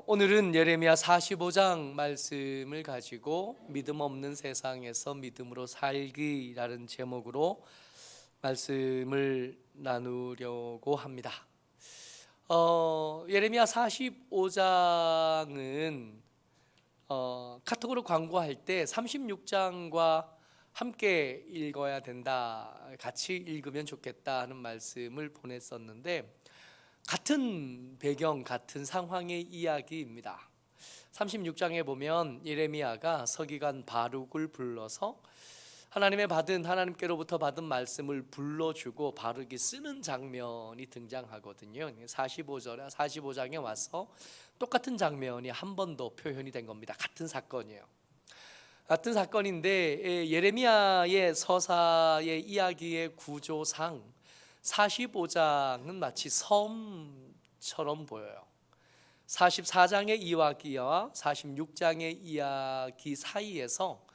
오늘은 예레미야 45장 말씀을 가지고 믿음 없는 세상에서 믿음으로 살기라는 제목으로 말씀을 나누려고 합니다. 예레미야 45장은 카톡으로 광고할 때 36장과 함께 읽어야 된다, 같이 읽으면 좋겠다 하는 말씀을 보냈었는데, 같은 배경, 같은 상황의 이야기입니다. 36장에 보면 예레미야가 서기관 바룩을 불러서 하나님께로부터 받은 말씀을 불러주고 바룩이 쓰는 장면이 등장하거든요. 45장에 와서 똑같은 장면이 한 번 더 표현이 된 겁니다. 같은 사건이에요. 같은 사건인데 예레미야의 서사의 이야기의 구조상 45장은 마치 섬처럼 보여요. 44장의 이야기와 46장의 이야기 사이에서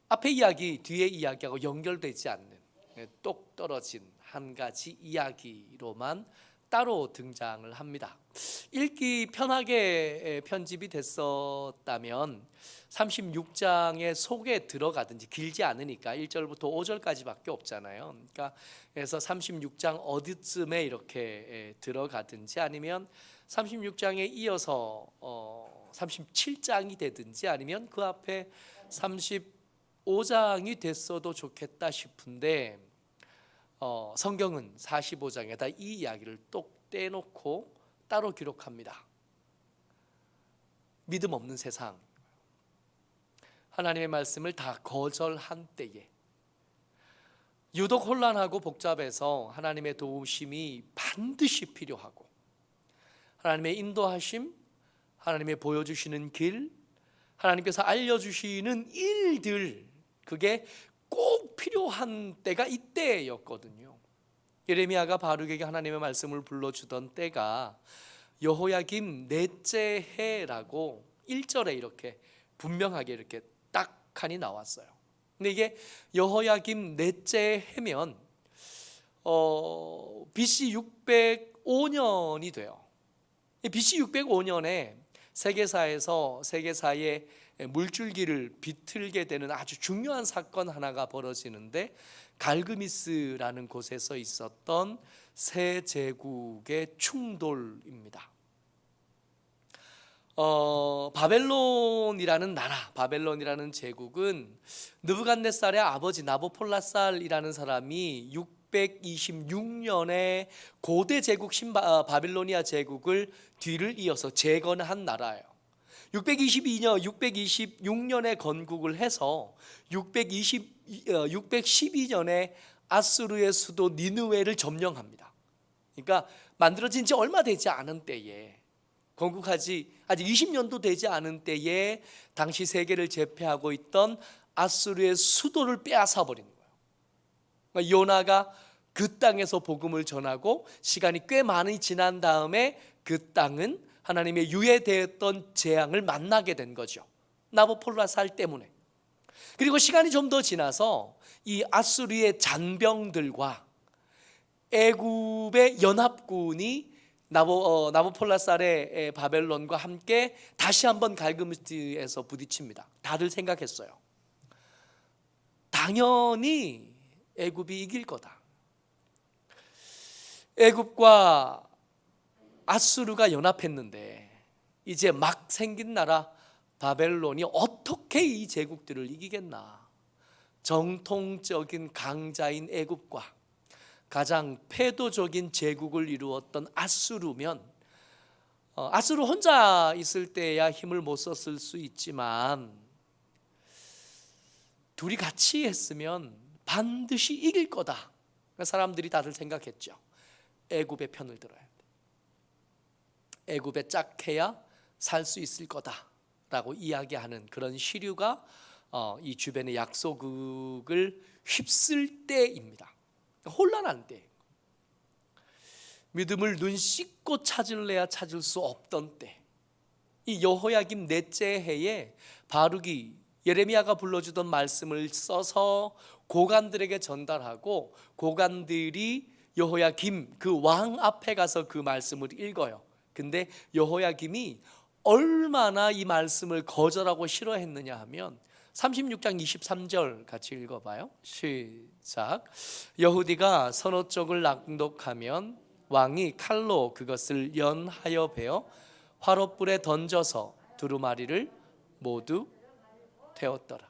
앞의 이야기, 뒤의 이야기하고 연결되지 않는 똑 떨어진 한 가지 이야기로만 따로 등장을 합니다. 읽기 편하게 편집이 됐었다면 36장의 속에 들어가든지, 길지 않으니까 1절부터 5절까지밖에 없잖아요. 그러니까 그래서 36장 어디쯤에 이렇게 들어가든지, 아니면 36장에 이어서 37장이 되든지, 아니면 그 앞에 35장이 됐어도 좋겠다 싶은데, 성경은 45장에다 이 이야기를 똑 떼놓고 따로 기록합니다. 믿음 없는 세상, 하나님의 말씀을 다 거절한 때에, 유독 혼란하고 복잡해서 하나님의 도우심이 반드시 필요하고, 하나님의 인도하심, 하나님의 보여주시는 길, 하나님께서 알려주시는 일들, 그게 꼭 필요한 때가 이때였거든요. 예레미야가 바룩에게 하나님의 말씀을 불러주던 때가 여호야김 넷째 해라고 1절에 이렇게 분명하게 이렇게 딱하니 나왔어요. 근데 이게 여호야김 넷째 해면 BC 605년이 돼요. BC 605년에 세계사의 물줄기를 비틀게 되는 아주 중요한 사건 하나가 벌어지는데, 갈그미스라는 곳에서 있었던 세 제국의 충돌입니다. 바벨론이라는 제국은 느부갓네살의 아버지 나보폴라살이라는 사람이 626년에 고대 제국 바빌로니아 제국을 뒤를 이어서 재건한 나라예요. 626년에 건국을 해서 612년에 아수르의 수도 니느웨를 점령합니다. 그러니까 만들어진 지 얼마 되지 않은 때에, 건국하지 아직 20년도 되지 않은 때에 당시 세계를 제패하고 있던 아수르의 수도를 빼앗아 버리는 거예요. 그러니까 요나가 그 땅에서 복음을 전하고 시간이 꽤 많이 지난 다음에 그 땅은 하나님의 유예되었던 재앙을 만나게 된 거죠. 나보폴라살 때문에. 그리고 시간이 좀 더 지나서 이 아수르의 잔병들과 애굽의 연합군이 나보폴라살의 바벨론과 함께 다시 한번 갈그미스에서 부딪힙니다. 다들 생각했어요. 당연히 애굽이 이길 거다. 애굽과 아수르가 연합했는데 이제 막 생긴 나라 바벨론이 어떻게 이 제국들을 이기겠나. 정통적인 강자인 애굽과 가장 패도적인 제국을 이루었던 아수르면, 아수르 혼자 있을 때야 힘을 못 썼을 수 있지만 둘이 같이 했으면 반드시 이길 거다. 사람들이 다들 생각했죠. 애굽의 편을 들어야 돼. 애굽에 짝해야 살 수 있을 거다라고 이야기하는 그런 시류가 이 주변의 약소국을 휩쓸 때입니다. 혼란한 때, 믿음을 눈 씻고 찾을래야 찾을 수 없던 때, 이 여호야김 넷째 해에 바룩이 예레미야가 불러주던 말씀을 써서 고관들에게 전달하고, 고관들이 여호야김 그 왕 앞에 가서 그 말씀을 읽어요. 근데 여호야김이 얼마나 이 말씀을 거절하고 싫어했느냐 하면 36장 23절 같이 읽어봐요. 시작. 여후디가 서너 쪽을 낭독하면 왕이 칼로 그것을 연하여 베어 화롯불에 던져서 두루마리를 모두 태웠더라.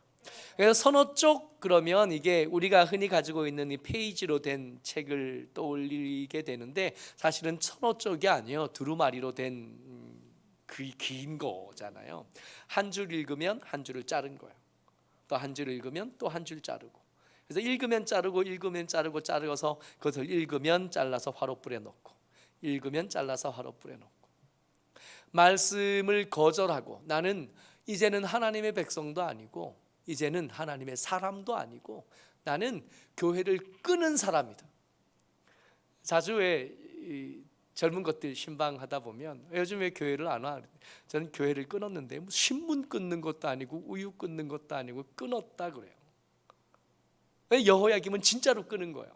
그래서 서너 쪽 그러면 이게 우리가 흔히 가지고 있는 이 페이지로 된 책을 떠올리게 되는데 사실은 서너 쪽이 아니에요. 두루마리로 된 그 긴 거잖아요. 한 줄 읽으면 한 줄을 자른 거예요. 또 한 줄 읽으면 또 한 줄 자르고. 그래서 읽으면 자르고 읽으면 자르고 자르고서 그것을 읽으면 잘라서 화롯불에 넣고 읽으면 잘라서 화롯불에 넣고. 말씀을 거절하고 나는 이제는 하나님의 백성도 아니고 이제는 하나님의 사람도 아니고 나는 교회를 끄는 사람이다. 자주 왜 젊은 것들 신방하다 보면 요즘 왜 교회를 안 와? 저는 교회를 끊었는데 뭐 신문 끊는 것도 아니고 우유 끊는 것도 아니고 끊었다 그래요. 왜? 여호야김은 진짜로 끊은 거예요.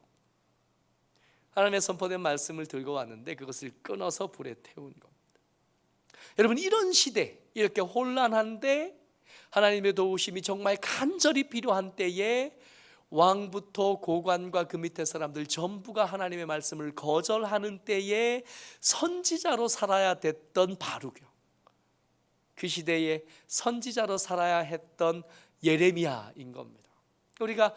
하나님의 선포된 말씀을 들고 왔는데 그것을 끊어서 불에 태운 겁니다. 여러분, 이런 시대, 이렇게 혼란한데 하나님의 도우심이 정말 간절히 필요한 때에 왕부터 고관과 그 밑에 사람들 전부가 하나님의 말씀을 거절하는 때에 선지자로 살아야 됐던 바룩이요, 그 시대에 선지자로 살아야 했던 예레미야인 겁니다. 우리가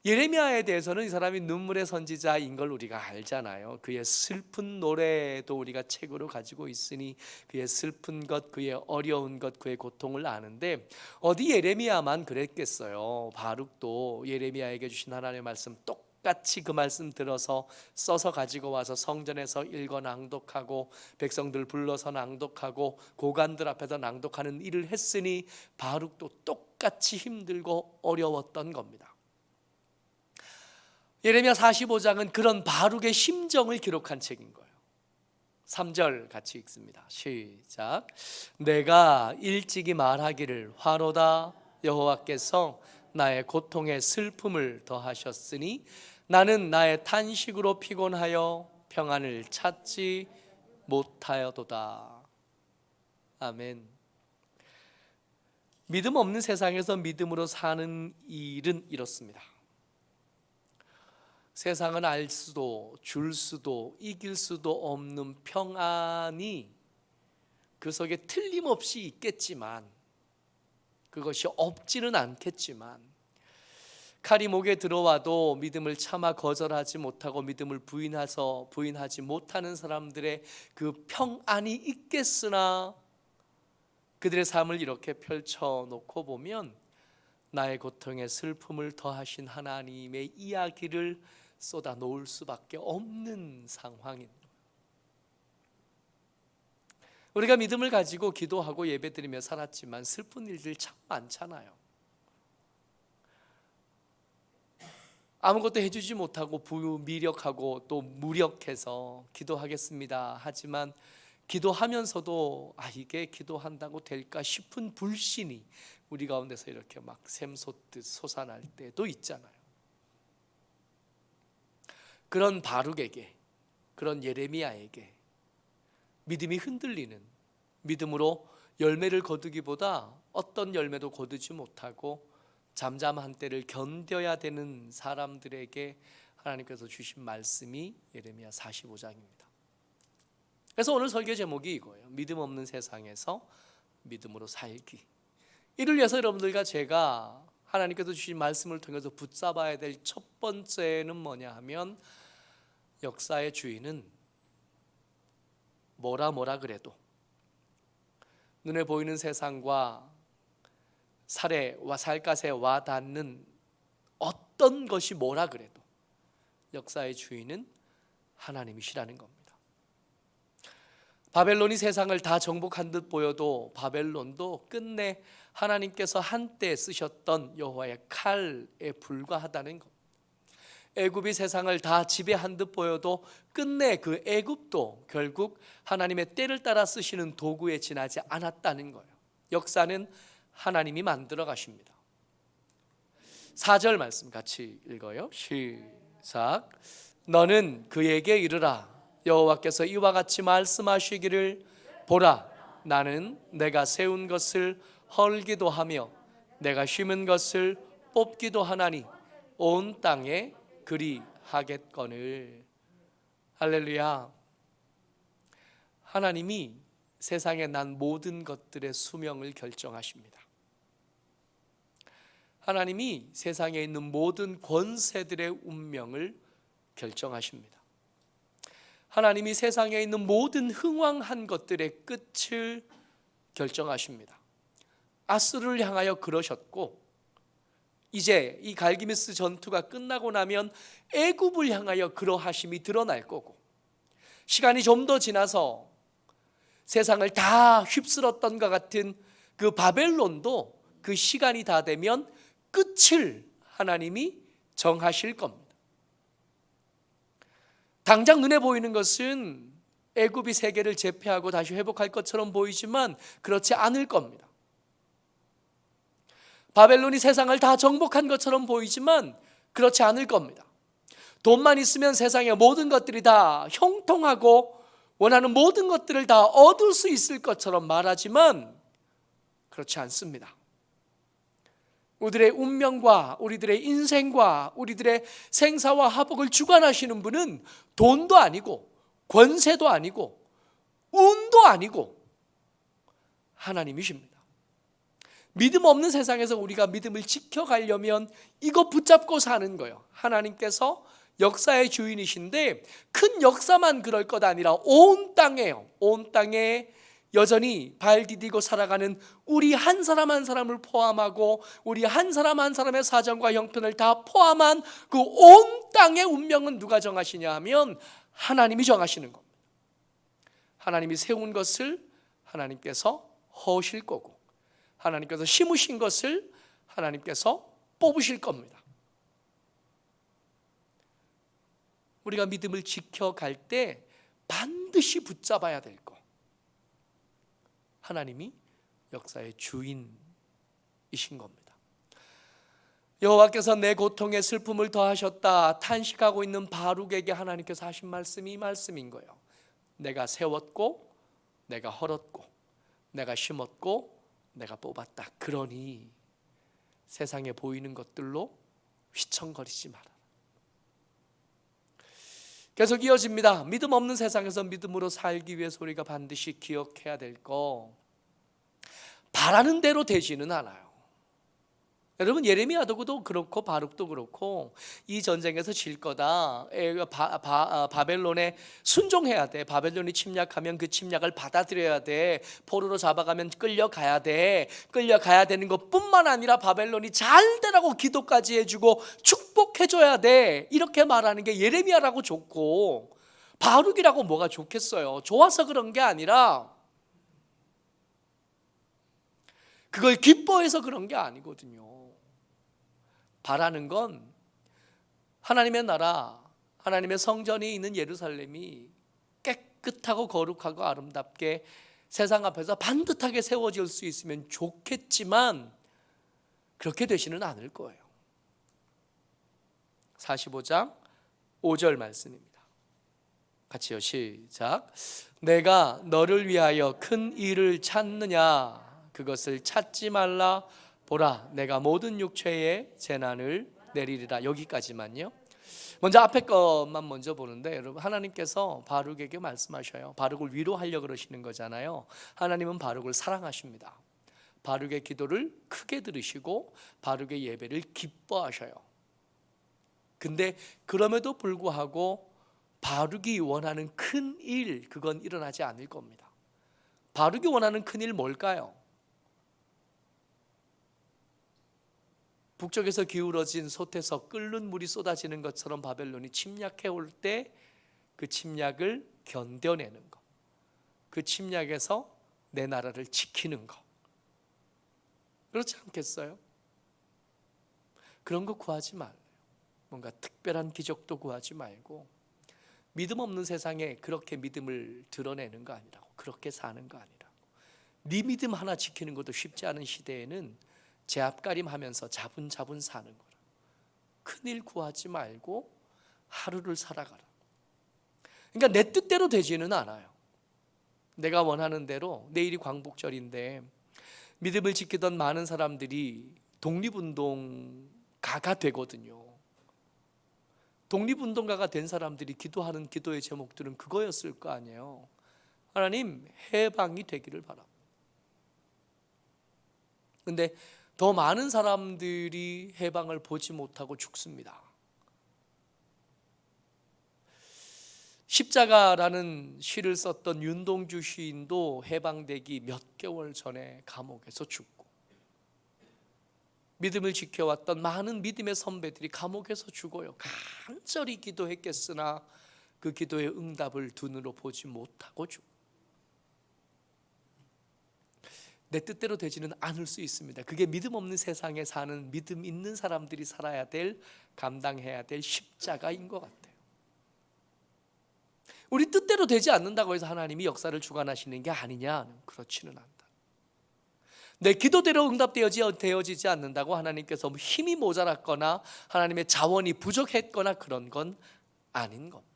예레미야에 대해서는 이 사람이 눈물의 선지자인 걸 우리가 알잖아요. 그의 슬픈 노래도 우리가 책으로 가지고 있으니 그의 슬픈 것, 그의 어려운 것, 그의 고통을 아는데 어디 예레미야만 그랬겠어요. 바룩도 예레미야에게 주신 하나님의 말씀 똑같이 그 말씀 들어서 써서 가지고 와서 성전에서 읽어 낭독하고 백성들 불러서 낭독하고 고관들 앞에서 낭독하는 일을 했으니 바룩도 똑같이 힘들고 어려웠던 겁니다. 예레미야 45장은 그런 바룩의 심정을 기록한 책인 거예요. 3절 같이 읽습니다. 시작. 내가 일찍이 말하기를 화로다, 여호와께서 나의 고통에 슬픔을 더하셨으니 나는 나의 탄식으로 피곤하여 평안을 찾지 못하여도다. 아멘. 믿음 없는 세상에서 믿음으로 사는 일은 이렇습니다. 세상은 알 수도 줄 수도 이길 수도 없는 평안이 그 속에 틀림없이 있겠지만 그것이 없지는 않겠지만 칼이 목에 들어와도 믿음을 차마 거절하지 못하고 믿음을 부인하지 못하는 사람들의 그 평안이 있겠으나 그들의 삶을 이렇게 펼쳐놓고 보면 나의 고통에 슬픔을 더하신 하나님의 이야기를 쏟아 놓을 수밖에 없는 상황입니다. 우리가 믿음을 가지고 기도하고 예배드리며 살았지만 슬픈 일들 참 많잖아요. 아무것도 해주지 못하고 미력하고 또 무력해서 기도하겠습니다 하지만 기도하면서도 이게 기도한다고 될까 싶은 불신이 우리 가운데서 이렇게 막 샘솟듯 솟아날 때도 있잖아요. 그런 바룩에게, 그런 예레미야에게 믿음이 흔들리는, 믿음으로 열매를 거두기보다 어떤 열매도 거두지 못하고 잠잠한 때를 견뎌야 되는 사람들에게 하나님께서 주신 말씀이 예레미야 45장입니다. 그래서 오늘 설교 제목이 이거예요. 믿음 없는 세상에서 믿음으로 살기. 이를 위해서 여러분들과 제가 하나님께서 주신 말씀을 통해서 붙잡아야 될 첫 번째는 뭐냐 하면 역사의 주인은 뭐라 그래도 눈에 보이는 세상과 살갗에 와닿는 어떤 것이 뭐라 그래도 역사의 주인은 하나님이시라는 겁니다. 바벨론이 세상을 다 정복한 듯 보여도 바벨론도 끝내 하나님께서 한때 쓰셨던 여호와의 칼에 불과하다는 것. 애굽이 세상을 다 지배한 듯 보여도 끝내 그 애굽도 결국 하나님의 때를 따라 쓰시는 도구에 지나지 않았다는 거예요. 역사는 하나님이 만들어 가십니다. 4절 말씀 같이 읽어요. 시작. 너는 그에게 이르라. 여호와께서 이와 같이 말씀하시기를 보라, 나는 내가 세운 것을 헐기도 하며 내가 심은 것을 뽑기도 하나니 온 땅에 그리하겠거늘. 할렐루야. 하나님이 세상에 난 모든 것들의 수명을 결정하십니다. 하나님이 세상에 있는 모든 권세들의 운명을 결정하십니다. 하나님이 세상에 있는 모든 흥왕한 것들의 끝을 결정하십니다. 아수르를 향하여 그러셨고, 이제 이 갈기미스 전투가 끝나고 나면 애굽을 향하여 그러하심이 드러날 거고, 시간이 좀 더 지나서 세상을 다 휩쓸었던 것 같은 그 바벨론도 그 시간이 다 되면 끝을 하나님이 정하실 겁니다. 당장 눈에 보이는 것은 애굽이 세계를 제패하고 다시 회복할 것처럼 보이지만 그렇지 않을 겁니다. 바벨론이 세상을 다 정복한 것처럼 보이지만 그렇지 않을 겁니다. 돈만 있으면 세상의 모든 것들이 다 형통하고 원하는 모든 것들을 다 얻을 수 있을 것처럼 말하지만 그렇지 않습니다. 우리들의 운명과 우리들의 인생과 우리들의 생사와 화복을 주관하시는 분은 돈도 아니고 권세도 아니고 운도 아니고 하나님이십니다. 믿음 없는 세상에서 우리가 믿음을 지켜가려면 이거 붙잡고 사는 거예요. 하나님께서 역사의 주인이신데 큰 역사만 그럴 것 아니라 온 땅에요. 온 땅에 여전히 발 디디고 살아가는 우리 한 사람 한 사람을 포함하고 우리 한 사람 한 사람의 사정과 형편을 다 포함한 그 온 땅의 운명은 누가 정하시냐 하면 하나님이 정하시는 겁니다. 하나님이 세운 것을 하나님께서 허실 거고, 하나님께서 심으신 것을 하나님께서 뽑으실 겁니다. 우리가 믿음을 지켜갈 때 반드시 붙잡아야 될 것, 하나님이 역사의 주인이신 겁니다. 여호와께서 내 고통에 슬픔을 더하셨다 탄식하고 있는 바룩에게 하나님께서 하신 말씀이 이 말씀인 거예요. 내가 세웠고 내가 헐었고 내가 심었고 내가 뽑았다. 그러니 세상에 보이는 것들로 휘청거리지 마라. 계속 이어집니다. 믿음 없는 세상에서 믿음으로 살기 위해서 우리가 반드시 기억해야 될 거, 바라는 대로 되지는 않아요. 여러분, 예레미야도 그렇고 바룩도 그렇고 이 전쟁에서 질 거다, 바벨론에 순종해야 돼, 바벨론이 침략하면 그 침략을 받아들여야 돼, 포로로 잡아가면 끌려가야 돼, 끌려가야 되는 것뿐만 아니라 바벨론이 잘 되라고 기도까지 해주고 축복해줘야 돼, 이렇게 말하는 게 예레미야라고 좋고 바룩이라고 뭐가 좋겠어요. 좋아서 그런 게 아니라 그걸 기뻐해서 그런 게 아니거든요. 바라는 건 하나님의 나라, 하나님의 성전이 있는 예루살렘이 깨끗하고 거룩하고 아름답게 세상 앞에서 반듯하게 세워질 수 있으면 좋겠지만 그렇게 되지는 않을 거예요. 45장 5절 말씀입니다. 같이요, 시작. 내가 너를 위하여 큰 일을 찾느냐, 그것을 찾지 말라. 보라, 내가 모든 육체에 재난을 내리리라. 여기까지만요. 먼저 앞에 것만 먼저 보는데, 여러분, 하나님께서 바룩에게 말씀하셔요. 바룩을 위로하려고 그러시는 거잖아요. 하나님은 바룩을 사랑하십니다. 바룩의 기도를 크게 들으시고 바룩의 예배를 기뻐하셔요. 근데 그럼에도 불구하고 바룩이 원하는 큰 일, 그건 일어나지 않을 겁니다. 바룩이 원하는 큰 일 뭘까요? 북쪽에서 기울어진 솥에서 끓는 물이 쏟아지는 것처럼 바벨론이 침략해 올 때 그 침략을 견뎌내는 것, 그 침략에서 내 나라를 지키는 것, 그렇지 않겠어요? 그런 거 구하지 말아요. 뭔가 특별한 기적도 구하지 말고, 믿음 없는 세상에 그렇게 믿음을 드러내는 거 아니라고, 그렇게 사는 거 아니라고. 네 믿음 하나 지키는 것도 쉽지 않은 시대에는 제 앞가림하면서 자분자분 사는 거라. 큰일 구하지 말고 하루를 살아가라. 그러니까 내 뜻대로 되지는 않아요. 내가 원하는 대로. 내일이 광복절인데 믿음을 지키던 많은 사람들이 독립운동가가 되거든요. 독립운동가가 된 사람들이 기도하는 기도의 제목들은 그거였을 거 아니에요. 하나님, 해방이 되기를 바랍니다. 근데 더 많은 사람들이 해방을 보지 못하고 죽습니다. 십자가라는 시를 썼던 윤동주 시인도 해방되기 몇 개월 전에 감옥에서 죽고, 믿음을 지켜왔던 많은 믿음의 선배들이 감옥에서 죽어요. 간절히 기도했겠으나 그 기도의 응답을 두 눈으로 보지 못하고 죽고, 내 뜻대로 되지는 않을 수 있습니다. 그게 믿음 없는 세상에 사는 믿음 있는 사람들이 살아야 될, 감당해야 될 십자가인 것 같아요. 우리 뜻대로 되지 않는다고 해서 하나님이 역사를 주관하시는 게 아니냐? 그렇지는 않다. 내 기도대로 응답되어지지 않는다고 하나님께서 힘이 모자랐거나 하나님의 자원이 부족했거나 그런 건 아닌 겁니다.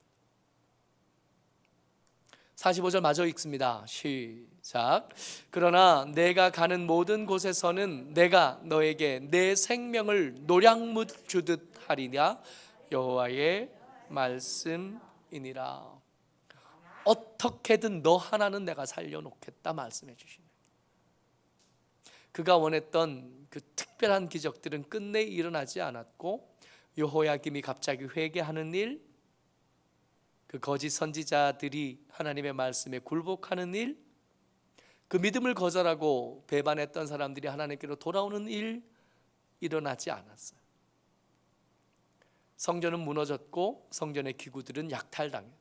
45절 마저 읽습니다. 시작. 그러나 내가 가는 모든 곳에서는 내가 너에게 내 생명을 노량물 주듯 하리냐, 여호와의 말씀이니라. 어떻게든 너 하나는 내가 살려놓겠다 말씀해 주십니다. 그가 원했던 그 특별한 기적들은 끝내 일어나지 않았고, 여호야김이 갑자기 회개하는 일, 그 거짓 선지자들이 하나님의 말씀에 굴복하는 일, 그 믿음을 거절하고 배반했던 사람들이 하나님께로 돌아오는 일 일어나지 않았어요. 성전은 무너졌고 성전의 기구들은 약탈당했어요.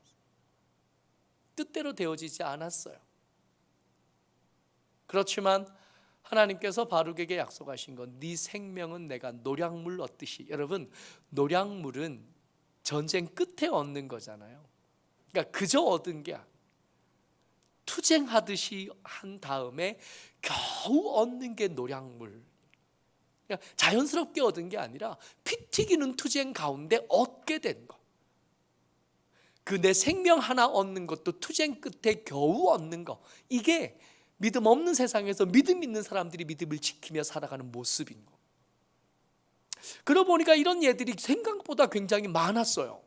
뜻대로 되어지지 않았어요. 그렇지만 하나님께서 바룩에게 약속하신 건 네 생명은 내가 노량물 얻듯이. 여러분, 노량물은 전쟁 끝에 얻는 거잖아요. 그러니까 그저 얻은 게 아니에요. 투쟁하듯이 한 다음에 겨우 얻는 게 노량물. 그러니까 자연스럽게 얻은 게 아니라 피 튀기는 투쟁 가운데 얻게 된 거. 그 내 생명 하나 얻는 것도 투쟁 끝에 겨우 얻는 거. 이게 믿음 없는 세상에서 믿음 있는 사람들이 믿음을 지키며 살아가는 모습인 거. 그러고 보니까 이런 예들이 생각보다 굉장히 많았어요.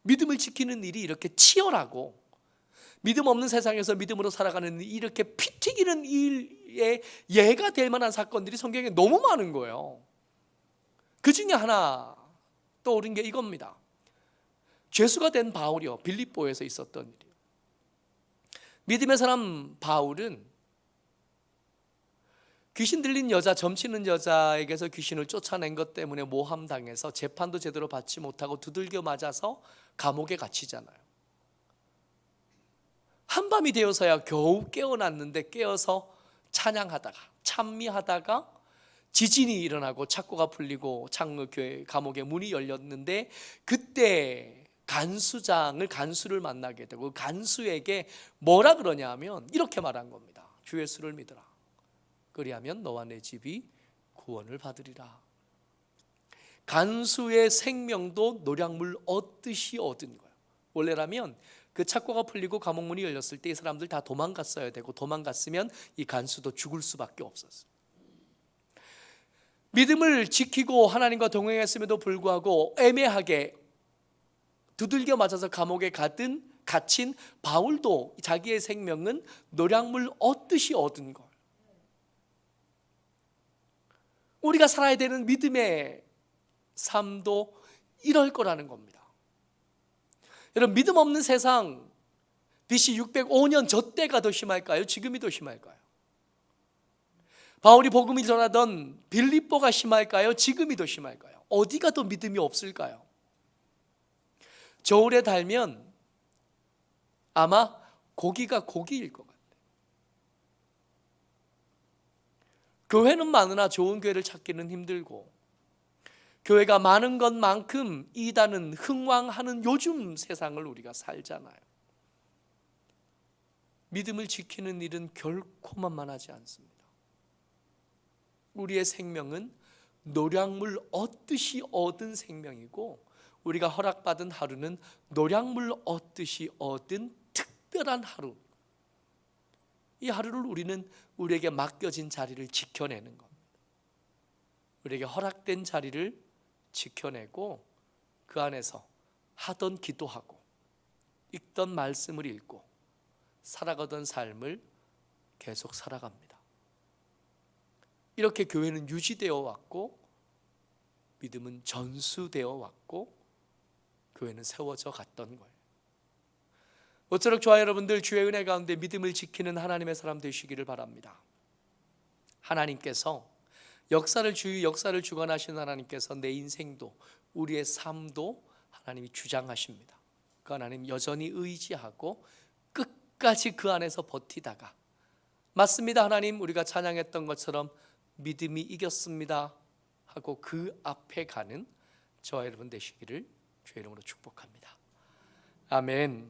믿음을 지키는 일이 이렇게 치열하고, 믿음 없는 세상에서 믿음으로 살아가는 일이 이렇게 피 튀기는 일에 예가 될 만한 사건들이 성경에 너무 많은 거예요. 그 중에 하나 떠오른 게 이겁니다. 죄수가 된 바울이요, 빌립보에서 있었던 일이에요. 믿음의 사람 바울은 귀신 들린 여자, 점치는 여자에게서 귀신을 쫓아낸 것 때문에 모함당해서 재판도 제대로 받지 못하고 두들겨 맞아서 감옥에 갇히잖아요. 한밤이 되어서야 겨우 깨어났는데, 깨어서 찬양하다가 찬미하다가 지진이 일어나고 착고가 풀리고 창의교회 감옥의 문이 열렸는데, 그때 간수를 만나게 되고, 간수에게 뭐라 그러냐 하면 이렇게 말한 겁니다. 주 예수를 믿어라. 그리하면 너와 내 집이 구원을 받으리라. 간수의 생명도 노량물 얻듯이 얻은 거예요. 원래라면 그 착고가 풀리고 감옥문이 열렸을 때 이 사람들 다 도망갔어야 되고, 도망갔으면 이 간수도 죽을 수밖에 없었어요. 믿음을 지키고 하나님과 동행했음에도 불구하고 애매하게 두들겨 맞아서 감옥에 갇힌 바울도 자기의 생명은 노량물 얻듯이 얻은 것. 우리가 살아야 되는 믿음의 삶도 이럴 거라는 겁니다. 여러분, 믿음 없는 세상, BC 605년 저 때가 더 심할까요? 지금이 더 심할까요? 바울이 복음을 전하던 빌립보가 심할까요? 지금이 더 심할까요? 어디가 더 믿음이 없을까요? 저울에 달면 아마 고기가 고기일 것 같아요. 교회는 많으나 좋은 교회를 찾기는 힘들고, 교회가 많은 것만큼 이단은 흥왕하는 요즘 세상을 우리가 살잖아요. 믿음을 지키는 일은 결코 만만하지 않습니다. 우리의 생명은 노량물 얻듯이 얻은 생명이고, 우리가 허락받은 하루는 노량물 얻듯이 얻은 특별한 하루. 이 하루를 우리는 우리에게 맡겨진 자리를 지켜내는 겁니다. 우리에게 허락된 자리를 지켜내고 그 안에서 하던 기도하고 읽던 말씀을 읽고 살아가던 삶을 계속 살아갑니다. 이렇게 교회는 유지되어 왔고 믿음은 전수되어 왔고 교회는 세워져 갔던 거예요. 모쪼록 저와 여러분들 주의 은혜 가운데 믿음을 지키는 하나님의 사람 되시기를 바랍니다. 하나님께서 역사를 주관하시는 하나님께서 내 인생도 우리의 삶도 하나님이 주장하십니다. 그 하나님 여전히 의지하고 끝까지 그 안에서 버티다가 맞습니다 하나님, 우리가 찬양했던 것처럼 믿음이 이겼습니다 하고 그 앞에 가는 저와 여러분 되시기를 주의 이름으로 축복합니다. 아멘.